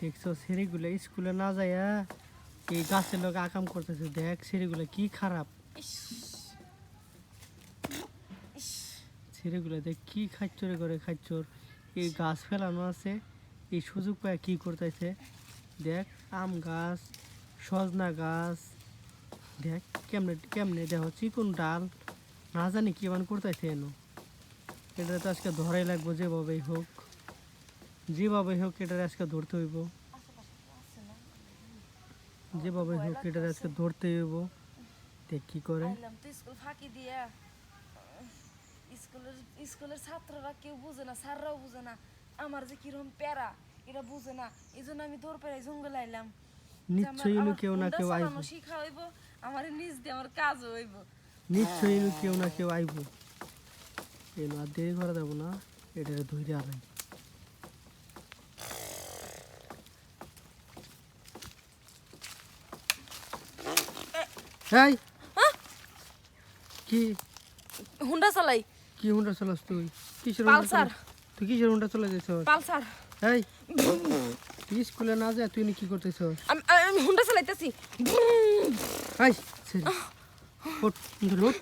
দেখছো ছেলেগুলো স্কুলে না যায়া এই গাছের লোক আকাম করতেছে। দেখ ছেলেগুলো কি খারাপ, ছেলেগুলো দেখ কি খাচ্চরে করে খাচ্চর। এই গাছ ফেলানো আছে, এই সুযোগ পায় কি করতেছে। দেখ আম গাছ, সজনা গাছ, দেখ কেমনে কেমনে দেখ চিকন ডাল, না জানি কি মান করতেছে এনো। এটা তো আজকে ধরাই লাগবো যেভাবেই হোক, যেভাবেই হোক এটা আজকে ধরতে হইব, যেভাবে হোক এটা আজকে ধরতে হইব। দেখ কি করে। স্কুল ফাঁকি দিয়া স্কুলের ছাত্ররা কেউ বুঝে না, স্যাররাও বুঝে না আমার যে কিরকম প্যারা এটা বুঝে না। এই জন্য আমি দৌড় পেরাই জঙ্গলে আইলাম। নিশ্চয়ই কেউ না কেউ আইব, শিখা হইব, আমার নিজ দিয়ে আমার কাজও হইব। নিশ্চয়ই কেউ না কেউ আইব। এই আর দেরি করা যাবো না, এটা ধৈর্য আলাই। এই কি হুন্ডা চালাই? কি হুন্ডা চালাস তুই? কিসের পালসার। তুই কিসের হুন্ডা চলে যাচ্ছ? পালসার। এই তুই স্কুলে না যা তুই কি করতেছ? আমি হুন্ডা চালাইতেছি। এই রোড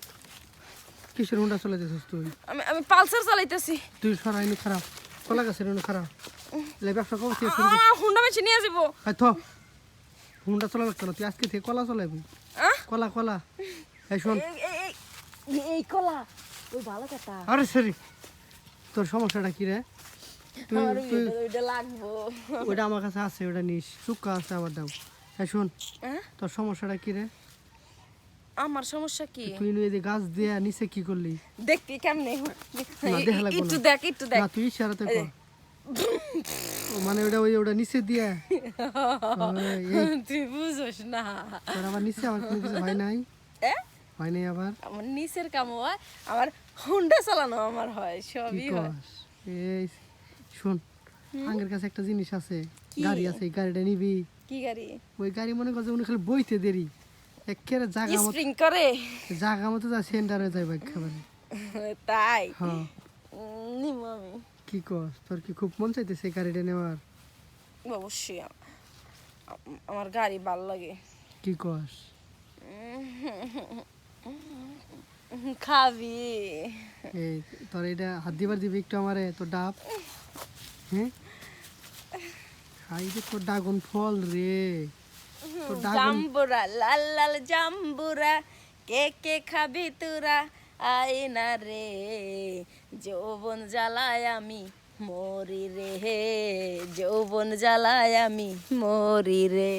কিসের হুন্ডা চলে যাচ্ছিস তুই? আমি পালসার চালাইতেছি। তুই সরাইনি খারাপ, কলা গাছের খারাপ ব্যবসা করছিস। হুন্ডা মেশিন নিয়ে যাবো। হুন্ডা চলা লাগতো না, তুই আজকে থেকে কলা চলাবি। কলা কলা এই শোন, এই কলা ওই ভালো কথা। আরে সরি, তোর সমস্যাটা কি রে? ওইটা লাগবো। ওইটা আমার কাছে আছে, ওইটা নিস, শুক্কা আছে আমার দাও। হ্যাঁ শোন, তোর সমস্যাটা কি রে? আমার সমস্যা কি? তুই এই যে গাছ দিয়ে নিচে কি করলি? দেখতে কেমনে? একটু দেখ একটু দেখ। না তুই ইশারাতে কর, মানে ওটা নিচে দিয়া। তুই বুঝোস না, তোর আবার নিচে আমার কোনো কিছু হয় নাই, হয় নাই আবার। আমার নিচের কাম হয়, আমার হুন্ডা চালানো আমার হয়, সবই হয়। এই শোন, আঙ্গের কাছে একটা জিনিস আছে, গাড়ি আছে, গাড়িটা নিবি? কি গাড়ি? ওই গাড়ি মনে করছে উনি খালি বইতে দেরি, একেবারে জাগা মতো স্প্রিং করে, জাগা মতো যা সেন্টারে যাইব একেবারে। তাই হ্যাঁ নিব আমি। কি কস, তোর কি খুব মন চাইতেছে গাড়িটা নেওয়ার? অবশ্যই আমার গাড়ি ভালো লাগে। কি কস? খাবি? এই তোর এটা হাত দিবার দিবি একটু আমারে, তোর ডাব। হ্যাঁ খাই যে তোর ড্রাগন ফল রে, তোর ড্রাগন। জাম্বুরা লাল লাল জাম্বুরা, কে কে খাবি তোরা? আয় না রে, যৌবন জ্বালায় আমি মরি রে, যৌবন জ্বালায় আমি মরি রে।